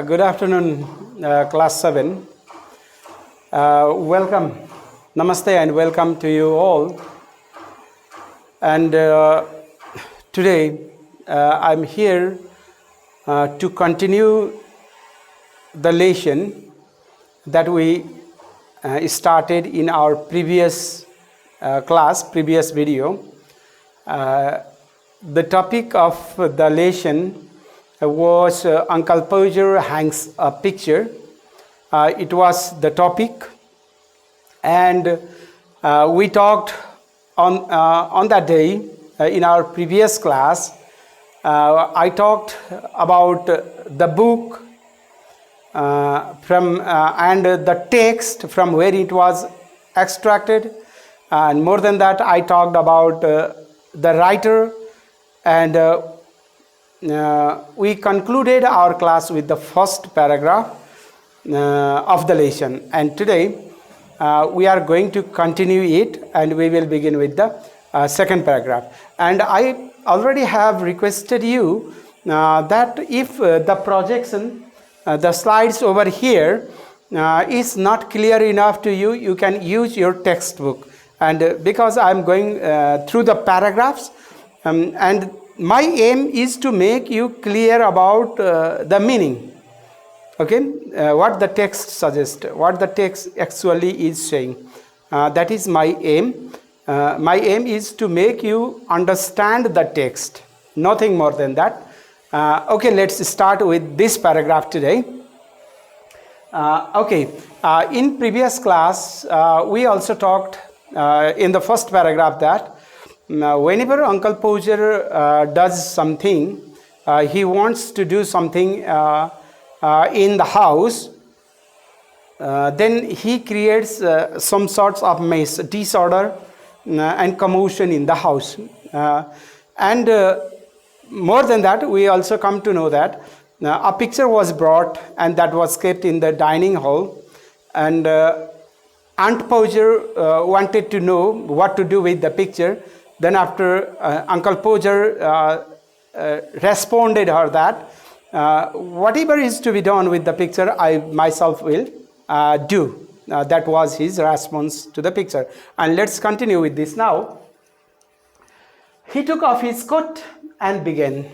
Good afternoon, class 7. Welcome, namaste, and welcome to you all. And today I'm here to continue the lesson that we started in our previous previous video. The topic of the lesson was Uncle PODGER hangs a picture. It was the topic, and we talked on that day in our previous class. I talked about the book and the text from where it was extracted, and more than that, I talked about the writer, and we concluded our class with the first paragraph of the lesson, and today we are going to continue it, and we will begin with the second paragraph. And I already have requested you that if the projection, the slides over here is not clear enough to you, you can use your textbook. And because I am going through the paragraphs, and my aim is to make you clear about the meaning, okay, what the text suggests, what the text actually is saying. That is my aim. My aim is to make you understand the text, nothing more than that. Okay, let's start with this paragraph today. In previous class, we also talked in the first paragraph that whenever Uncle PODGER does something, he wants to do something in the house, then he creates some sorts of mess, disorder, and commotion in the house. And more than that, we also come to know that a picture was brought and that was kept in the dining hall, and Aunt PODGER wanted to know what to do with the picture. Then after Uncle PODGER responded her that whatever is to be done with the picture, I myself will do. That was his response to the picture. And let's continue with this now. He took off his coat and began.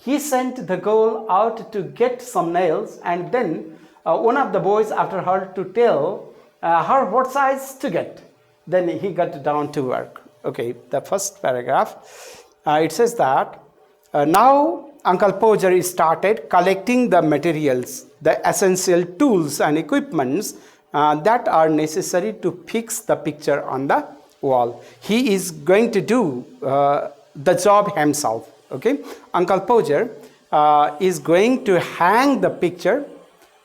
He sent the girl out to get some nails, and then one of the boys after her to tell her what size to get. Then he got down to work. Okay, the first paragraph, it says that now Uncle PODGER started collecting the materials, the essential tools and equipments that are necessary to fix the picture on the wall. He is going to do the job himself. Okay, Uncle PODGER is going to hang the picture,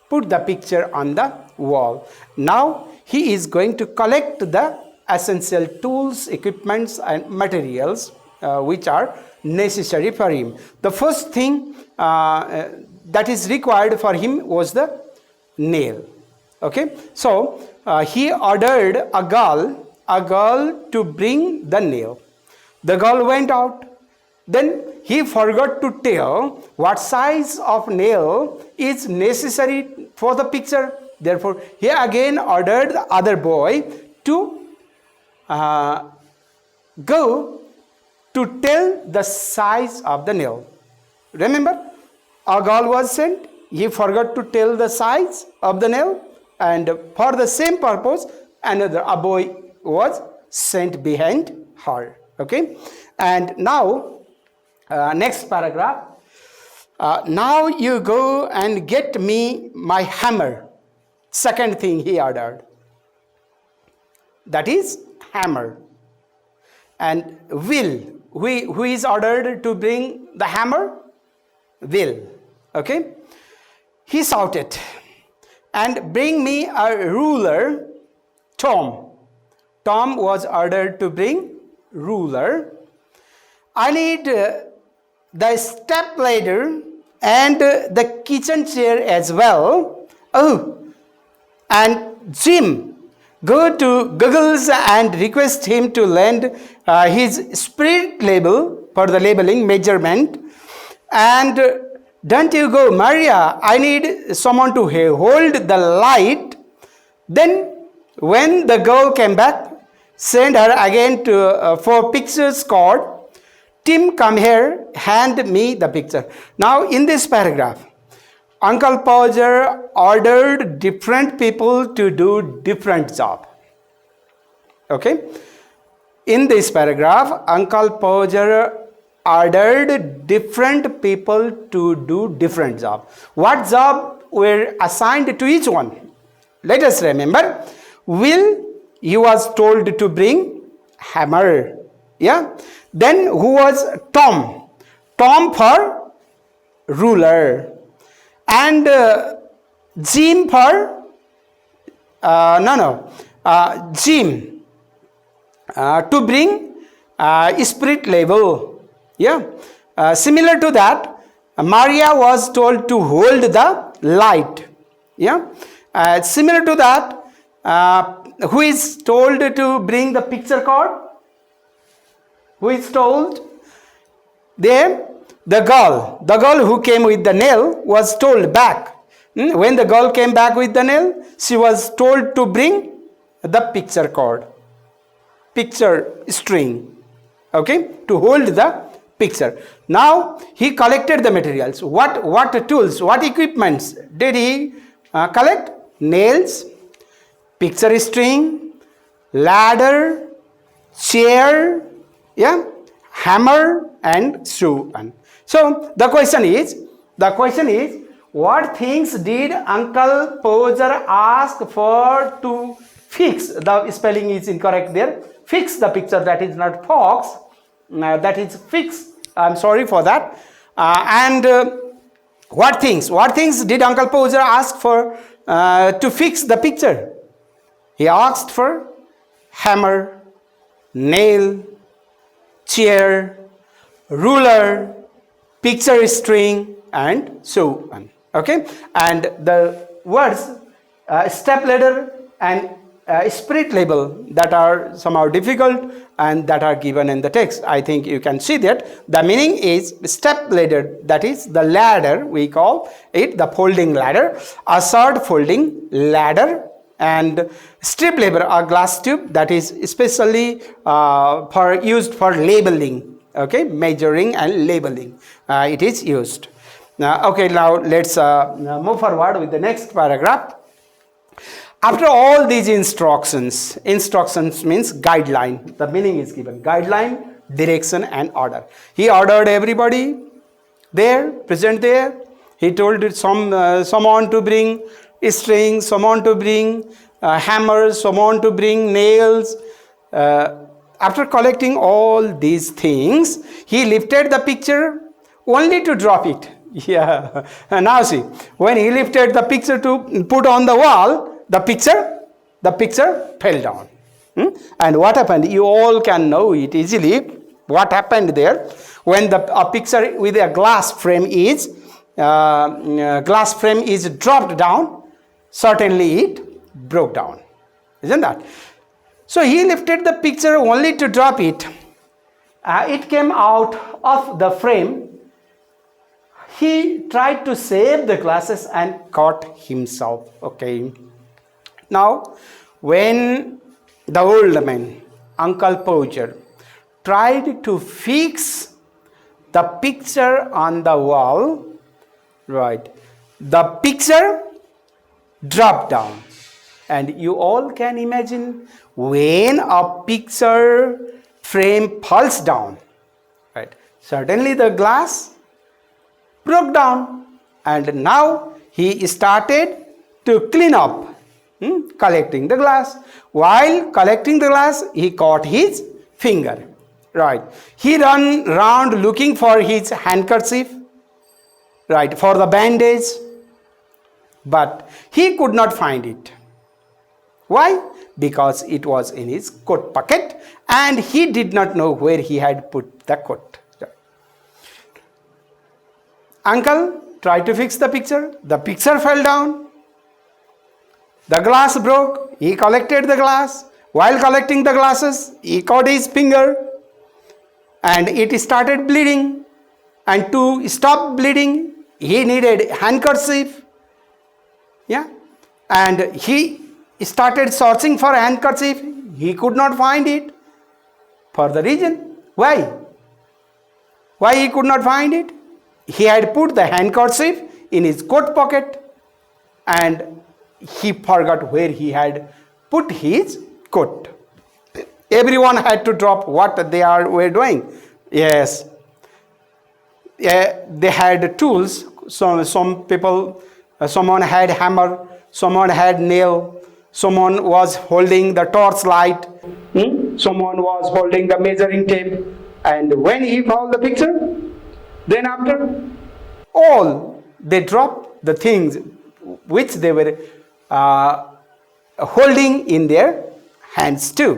put the picture on the wall. Now he is going to collect the essential tools, equipments and materials which are necessary for him. The first thing that is required for him was the nail. Okay, so he ordered a girl to bring the nail. The girl went out. Then he forgot to tell what size of nail is necessary for the picture. Therefore, he again ordered the other boy to go to tell the size of the nail. Remember, a girl was sent. He forgot to tell the size of the nail, and for the same purpose, a boy was sent behind her. Okay, and now next paragraph. Now you go and get me my hammer. Second thing he ordered, that is hammer. And Will, who is ordered to bring the hammer? Will. Okay, he shouted, and bring me a ruler. Tom was ordered to bring ruler. I need the step ladder and the kitchen chair as well. Oh, and Jim, go to Google's and request him to lend his spirit label for the labeling measurement, and don't you go, Maria, I need someone to hold the light. Then when the girl came back, send her again to for pictures card. Tim, come here, hand me the picture. Now in this paragraph, Uncle Podger ordered different people to do different job. Okay. In this paragraph, Uncle Podger ordered different people to do different job. What job were assigned to each one? Let us remember. Will, he was told to bring hammer. Yeah. Then who was Tom? Tom for ruler. And Jim for Jim to bring spirit level. Yeah. Similar to that, Maria was told to hold the light. Yeah. Similar to that, who is told to bring the picture card? Who is told? There, the girl who came with the nail was told back. When the girl came back with the nail, she was told to bring the picture cord, picture string, okay, to hold the picture. Now he collected the materials. What tools, what equipments did he collect? Nails, picture string, ladder, chair, yeah, hammer and so on. So the question is, what things did Uncle Podger ask for to fix? The spelling is incorrect there. Fix the picture, that is not fox, that is fix. I'm sorry for that. What things did Uncle Podger ask for to fix the picture? He asked for hammer, nail, chair, ruler, picture string and so on. Okay, and the words step ladder and spirit level that are somehow difficult and that are given in the text. I think you can see that the meaning is step ladder, that is the ladder, we call it the folding ladder, a sword folding ladder, and strip lever, a glass tube that is especially used for labeling. Okay, measuring and labeling, it is used. Okay, now let's move forward with the next paragraph. After all these instructions means guideline, the meaning is given, guideline, direction and order. He ordered everybody there, present there. He told someone to bring strings, someone to bring hammers, someone to bring nails. After collecting all these things, he lifted the picture only to drop it. Yeah. And now see, when he lifted the picture to put on the wall, the picture fell down. And what happened? You all can know it easily. What happened there? When a picture with a glass frame is dropped down, certainly it broke down. Isn't that? So he lifted the picture only to drop it. It came out of the frame. He tried to save the glasses and caught himself. Okay. Now, when the old man, Uncle Podger, tried to fix the picture on the wall, right, the picture dropped down. And you all can imagine when a picture frame falls down, right, certainly the glass broke down. And now he started to clean up, collecting the glass. While collecting the glass, he caught his finger, right. He ran round looking for his handkerchief, right, for the bandage, but he could not find it. Why? Because it was in his coat pocket and he did not know where he had put the coat. Uncle tried to fix the picture fell down, the glass broke, he collected the glass. While collecting the glasses, he caught his finger and it started bleeding. And to stop bleeding, he needed handkerchief. Yeah, and he started searching for a handkerchief. He could not find it. For the reason, why he could not find it? He had put the handkerchief in his coat pocket and he forgot where he had put his coat. Everyone had to drop what were doing. Yes, they had tools. Some people, someone had hammer, someone had nail, someone was holding the torch light, someone was holding the measuring tape. And when he found the picture, then after all, they dropped the things which they were holding in their hands too.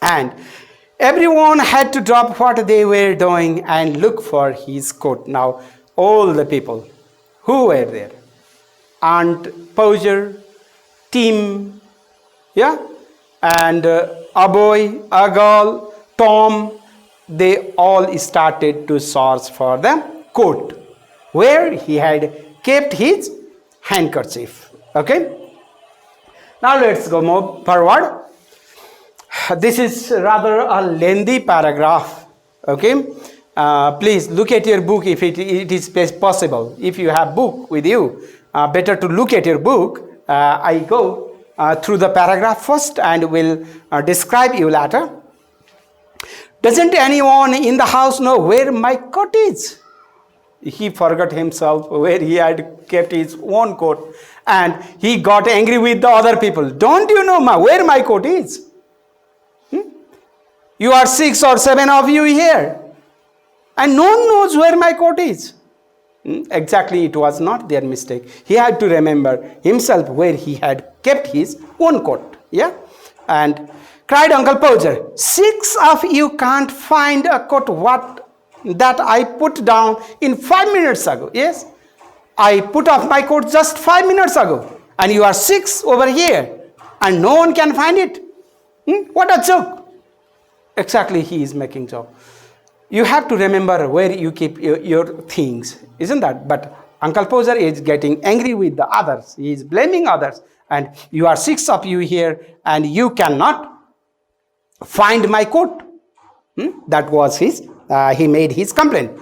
And everyone had to drop what they were doing and look for his coat. Now, all the people who were there, Aunt PODGER, Tim, yeah, and a boy, a girl, Tom, they all started to search for the coat where he had kept his handkerchief. Okay. Now let's go move forward. This is rather a lengthy paragraph. Okay. Please look at your book if it is possible. If you have book with you, better to look at your book. I go through the paragraph first and will describe you later. Doesn't anyone in the house know where my coat is? He forgot himself where he had kept his own coat and he got angry with the other people. Don't you know where my coat is? You are 6 or 7 of you here and no one knows where my coat is. Exactly, it was not their mistake. He had to remember himself where he had kept his own coat. Yeah, and cried Uncle PODGER, 6 of you can't find a coat that I put down in 5 minutes ago. Yes, I put off my coat just 5 minutes ago and you are 6 over here and no one can find it. What a joke. Exactly, he is making joke. You have to remember where you keep your things, isn't that? But Uncle PODGER is getting angry with the others. He is blaming others. And you are 6 of you here and you cannot find my coat. That was he made his complaint.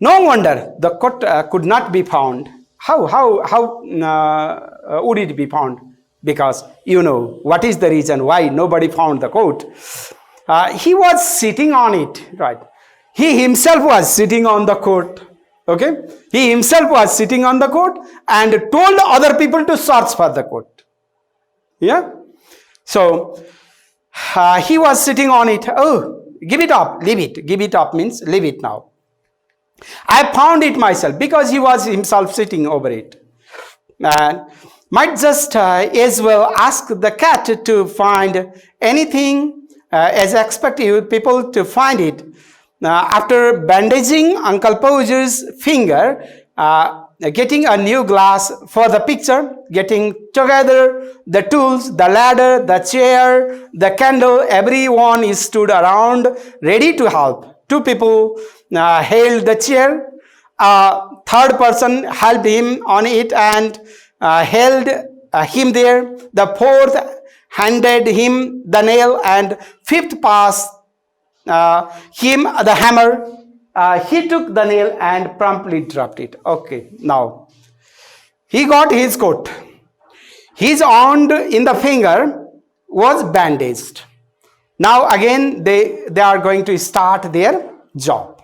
No wonder the coat could not be found. How would it be found? Because you know what is the reason why nobody found the coat. He was sitting on it, right? He himself was sitting on the coat. Okay, he himself was sitting on the coat and told other people to search for the coat. Yeah, so he was sitting on it. Oh, give it up, leave it. Give it up means leave it now. I found it myself, because he was himself sitting over it. And might just as well ask the cat to find anything as expect you people to find it. After bandaging Uncle PODGER's finger, getting a new glass for the picture, getting together the tools, the ladder, the chair, the candle, everyone is stood around ready to help. 2 people held the chair, third person helped him on it and held him there. The 4th handed him the nail and 5th passed him the hammer. He took the nail and promptly dropped it. Okay, now he got his coat. His wound in the finger was bandaged. Now again they are going to start their job.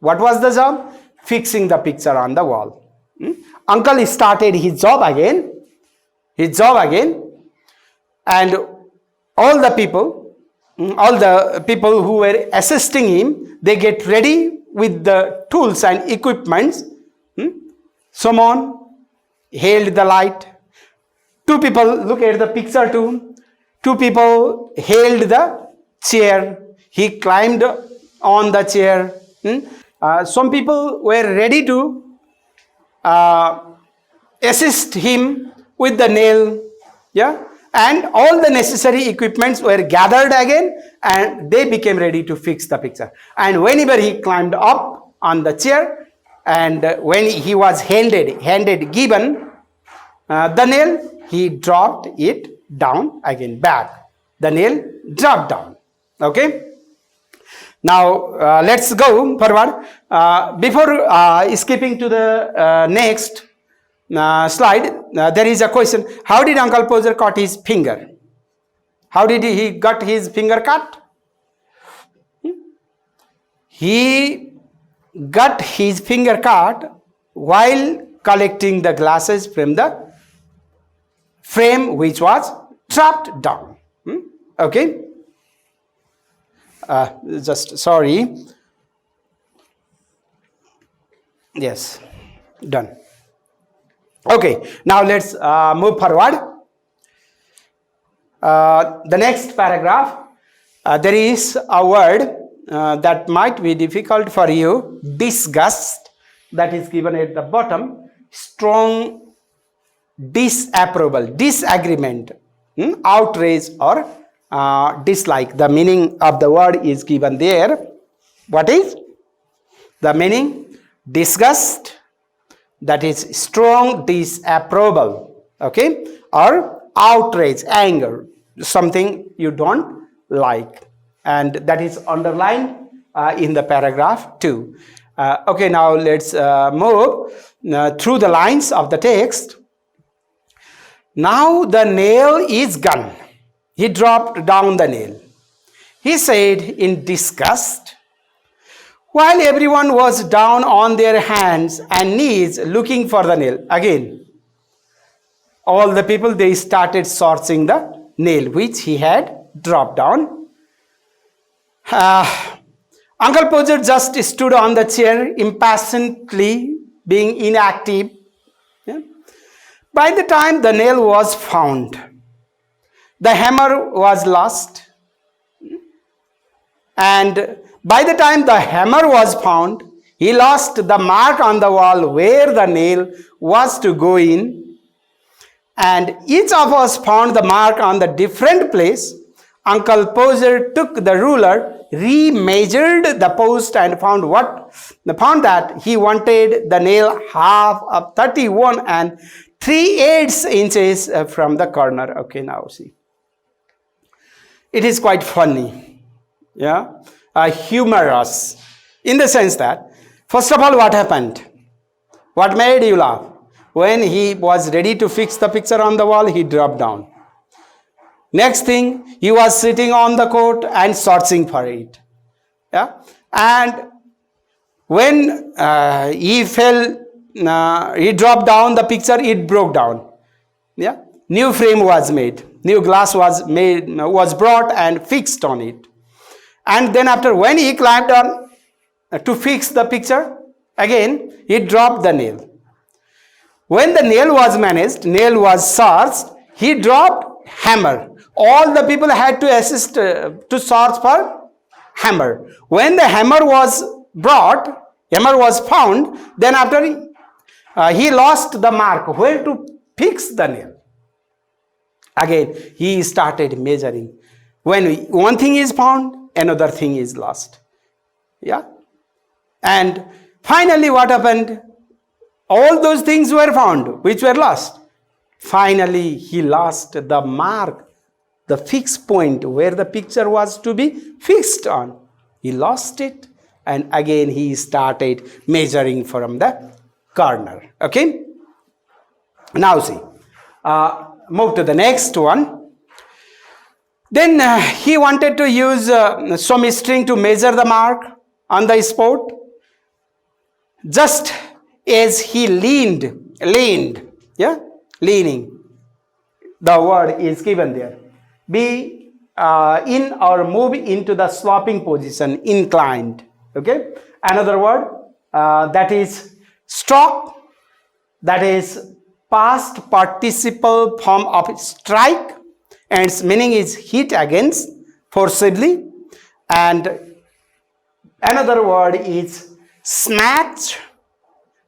What was the job? Fixing the picture on the wall. Uncle started his job again. And all the people who were assisting him, they get ready with the tools and equipments. Someone held the light. 2 people look at the picture too. 2 people held the chair. He climbed on the chair. Some people were ready to assist him with the nail. Yeah. And all the necessary equipments were gathered again and they became ready to fix the picture. And whenever he climbed up on the chair, and when he was given the nail, he dropped it down again back. The nail dropped down. Okay. Now let's go forward. Before skipping to the next slide, there is a question. How did Uncle Podger cut his finger? How did he got his finger cut? He got his finger cut while collecting the glasses from the frame which was dropped down. Okay. Just sorry. Yes, done. Okay, now let's move forward. The next paragraph, there is a word that might be difficult for you. Disgust, that is given at the bottom. Strong disapproval, disagreement, outrage, or dislike. The meaning of the word is given there. What is the meaning? Disgust, that is strong disapproval, okay, or outrage, anger, something you don't like, and that is underlined in the paragraph 2. Okay, now let's move through the lines of the text. Now the nail is gone. He dropped down the nail. He said in disgust, while everyone was down on their hands and knees looking for the nail. Again, all the people, they started searching the nail which he had dropped down. Uncle Podger just stood on the chair, impatiently being inactive. Yeah. By the time the nail was found, the hammer was lost. And by the time the hammer was found, he lost the mark on the wall where the nail was to go in. And each of us found the mark on the different place. Uncle Podger took the ruler, re-measured the post, and found that he wanted the nail half of 31 and 3/8 inches from the corner. Okay, now see. It is quite funny, yeah, humorous, in the sense that, first of all, what happened? What made you laugh? When he was ready to fix the picture on the wall, he dropped down. Next thing, he was sitting on the coat and searching for it. Yeah, and when he dropped down the picture, it broke down. Yeah, new frame was made, new glass was brought and fixed on it. And then after, when he climbed on to fix the picture, again he dropped the nail. When the nail was managed, nail was searched, he dropped hammer. All the people had to assist to search for hammer. When the hammer was brought, hammer was found, then after he lost the mark where to fix the nail. Again, he started measuring. When one thing is found, another thing is lost. Yeah. And finally what happened? All those things were found which were lost. Finally, he lost the mark, the fixed point where the picture was to be fixed on. He lost it, and again he started measuring from the corner. Okay. Now see, move to the next one. Then he wanted to use some string to measure the mark on the spot. Just as he leaned, yeah, leaning, the word is given there. Be in or move into the sloping position, inclined. Okay. Another word that is struck, that is past participle form of strike, and its meaning is hit against forcibly. And another word is smash.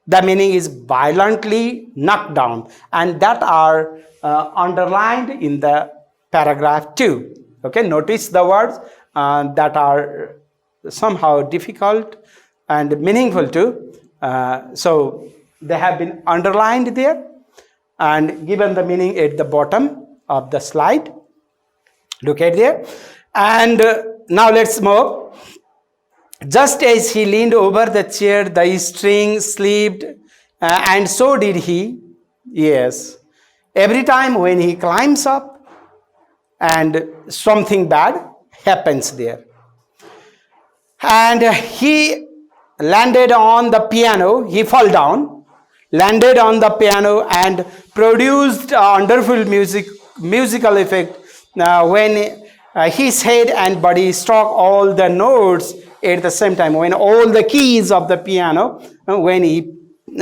The meaning is violently knocked down, and that are underlined in the paragraph 2. Okay, notice the words that are somehow difficult and meaningful to So they have been underlined there and given the meaning at the bottom of the slide. Look at there. And now let's move. Just as he leaned over the chair, the string slipped, and so did he. Yes. Every time when he climbs up, and something bad happens there. And he landed on the piano. He fell down, landed on the piano, and produced a wonderful musical effect when his head and body struck all the notes at the same time. When all the keys of the piano, when he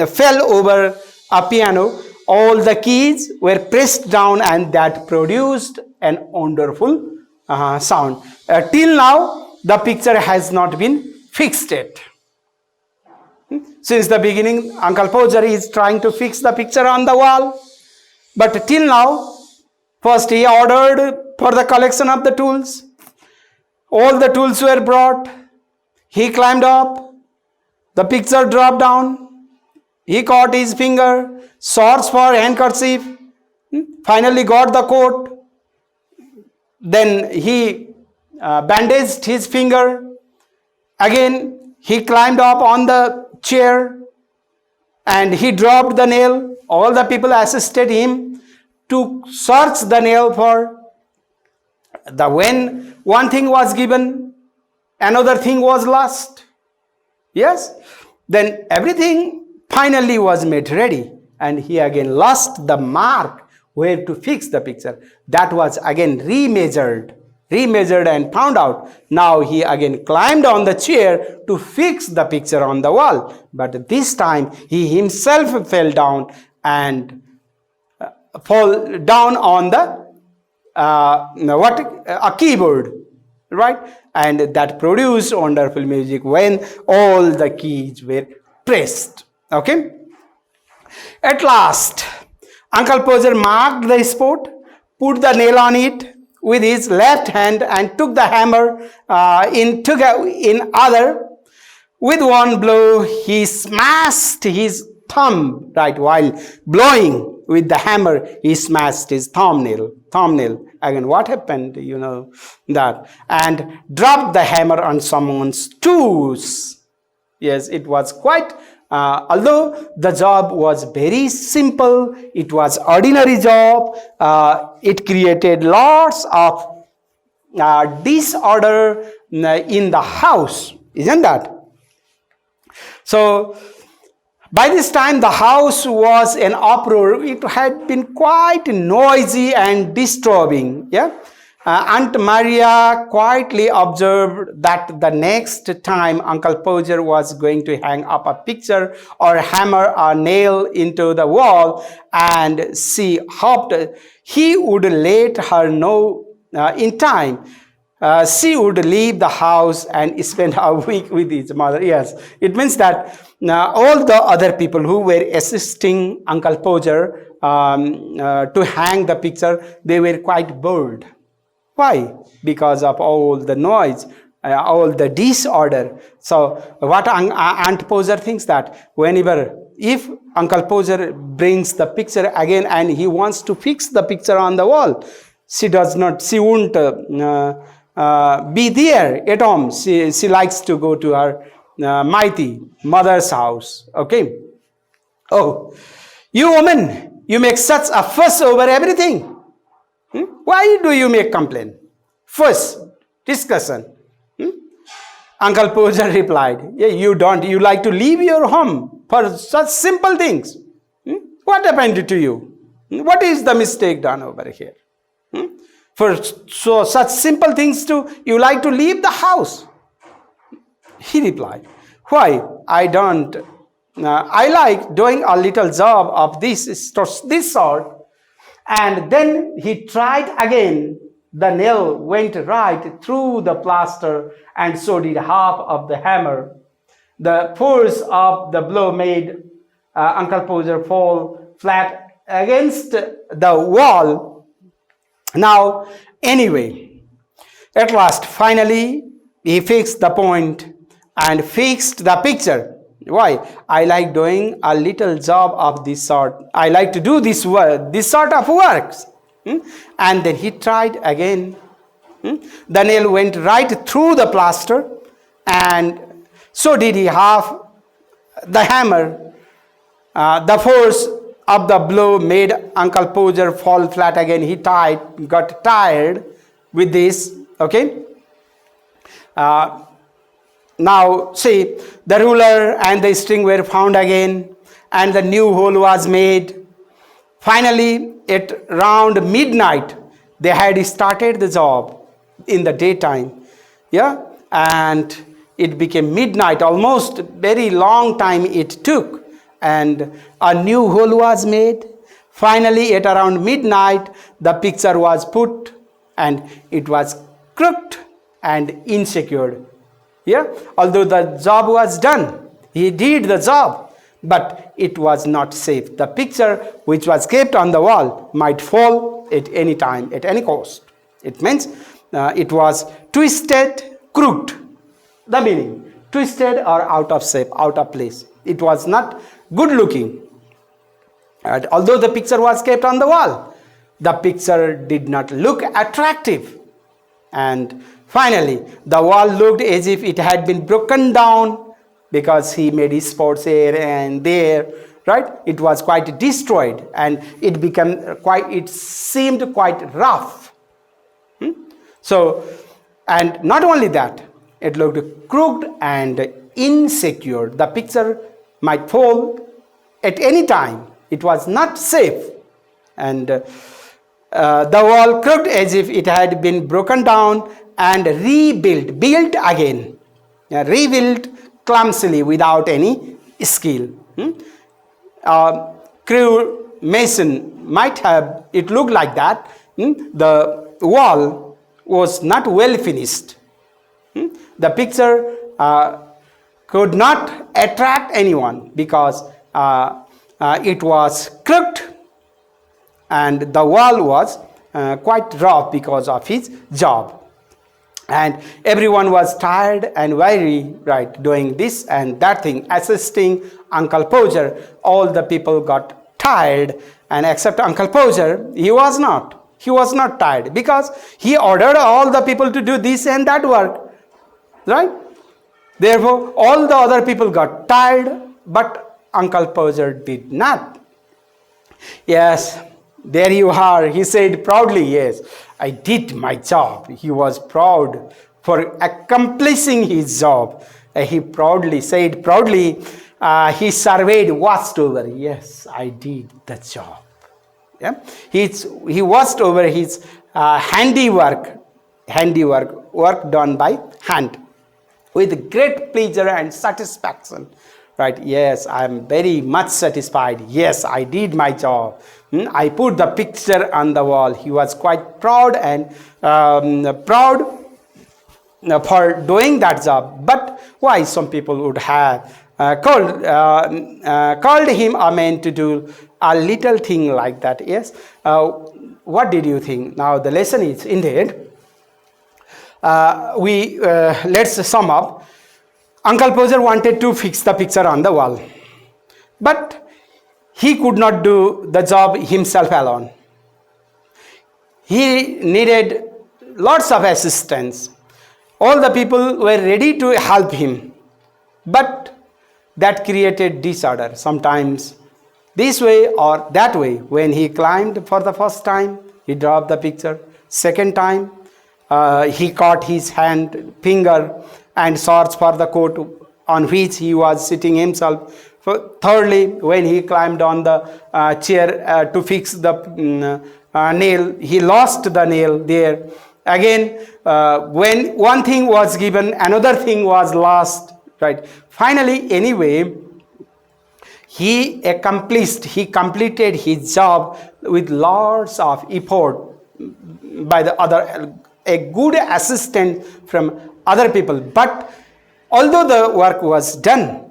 fell over a piano, all the keys were pressed down, and that produced an wonderful sound. Till now, the picture has not been fixed yet. Since the beginning, Uncle Podger is trying to fix the picture on the wall. But till now, first he ordered for the collection of the tools. All the tools were brought. He climbed up. The picture dropped down. He caught his finger, searched for handkerchief, finally got the coat. Then he bandaged his finger. Again, he climbed up on the chair and he dropped the nail. All the people assisted him to search the nail for the when one thing was given, another thing was lost. Yes, then everything finally was made ready, and he again lost the mark where to fix the picture. That was again remeasured and found out. Now he again climbed on the chair to fix the picture on the wall, but this time he himself fell down and fall down on the a keyboard, right? And that produced wonderful music when all the keys were pressed. Okay. At last, Uncle Podger marked the spot, put the nail on it with his left hand, and took the hammer in other. With one blow, he smashed his thumb, right, while blowing with the hammer, he smashed his thumbnail. Again, what happened? You know that. And dropped the hammer on someone's toes. Yes, it was quite, although the job was very simple, it was ordinary job, it created lots of disorder in the house, isn't that? So, by this time, the house was an uproar. It had been quite noisy and disturbing. Yeah, Aunt Maria quietly observed that the next time Uncle Podger was going to hang up a picture or hammer a nail into the wall, and she hoped he would let her know in time. She would leave the house and spend a week with his mother. Yes, it means that all the other people who were assisting Uncle Podger to hang the picture, they were quite bored. Why? Because of all the noise, all the disorder. So what Aunt Podger thinks that if Uncle Podger brings the picture again and he wants to fix the picture on the wall, she won't be there at home. She likes to go to her mighty mother's house. Okay. Oh, you woman, you make such a fuss over everything. Why do you make complaint? Fuss, discussion. Uncle Podger replied, yeah, you like to leave your home for such simple things. What happened to you? What is the mistake done over here? For such simple things you like to leave the house. He replied, why? I like doing a little job of this sort. And then he tried again. The nail went right through the plaster, and so did half of the hammer. The force of the blow made Uncle Podger fall flat against the wall. Now, anyway, at last, finally, he fixed the point and fixed the picture. Why? I like doing a little job of this sort. I like to do this work, this sort of works. And then he tried again. The nail went right through the plaster, and so did he have the hammer. The force of the blow made Uncle Podger fall flat again. He got tired with this. Okay. Now see, the ruler and the string were found again, and the new hole was made. Finally, at around midnight, they had started the job in the daytime. Yeah, and it became midnight, almost very long time it took, and a new hole was made. Finally, at around midnight, the picture was put, and it was crooked and insecure. Yeah, although the job was done, he did the job, but it was not safe. The picture which was kept on the wall might fall at any time, at any cost. It means it was twisted, crooked. The meaning, twisted or out of shape, out of place. It was not good looking. And although the picture was kept on the wall, the picture did not look attractive. And finally, the wall looked as if it had been broken down, because he made his spots here and there, right? It was quite destroyed, and it seemed quite rough. So, and not only that, it looked crooked and insecure. The picture might fall at any time. It was not safe. And the wall crooked as if it had been broken down and built again. Rebuilt clumsily without any skill. Crude mason might have, it looked like that. The wall was not well finished. The picture could not attract anyone because it was crooked, and the wall was quite rough because of his job. And everyone was tired and weary, right, doing this and that thing, assisting Uncle Podger. All the people got tired, and except Uncle Podger, he was not. He was not tired because he ordered all the people to do this and that work, right? Therefore, all the other people got tired, but Uncle Podger did not. Yes, there you are, he said proudly. Yes, I did my job. He was proud for accomplishing his job. He proudly said, he surveyed, watched over. Yes, I did the job. Yeah, he watched over his handiwork, work done by hand, with great pleasure and satisfaction. Right? Yes, I am very much satisfied. Yes, I did my job. I put the picture on the wall. He was quite proud and proud for doing that job. But why some people would have called him a man to do a little thing like that? Yes. What did you think? Now the lesson is indeed. Let's sum up. Uncle Podger wanted to fix the picture on the wall, but he could not do the job himself alone. He needed lots of assistance. All the people were ready to help him, but that created disorder. Sometimes this way or that way. When he climbed for the first time, he dropped the picture. Second time, he caught his finger and searched for the coat on which he was sitting himself. Thirdly, when he climbed on the chair to fix the nail, he lost the nail there. Again, when one thing was given, another thing was lost. Right? Finally, anyway, he completed his job with lots of effort by a good assistant from other people. But although the work was done,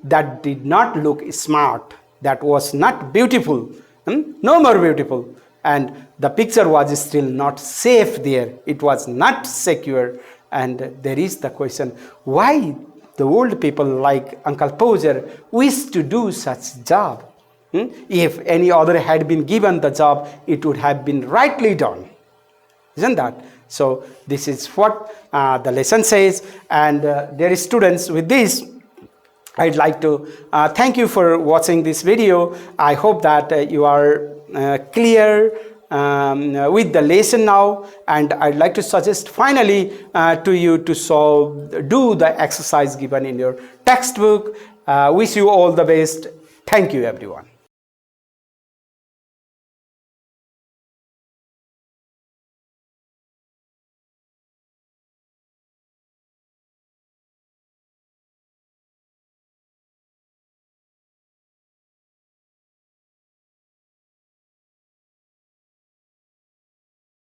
that did not look smart, that was not beautiful, no more beautiful, and the picture was still not safe there. It was not secure. And there is the question, why the old people like Uncle PODGER wish to do such job. If any other had been given the job, it would have been rightly done. Isn't that? So this is what the lesson says. And dear students, with this, I'd like to thank you for watching this video. I hope that you are clear with the lesson now, and I'd like to suggest finally to you to do the exercise given in your textbook. Wish you all the best. Thank you, everyone.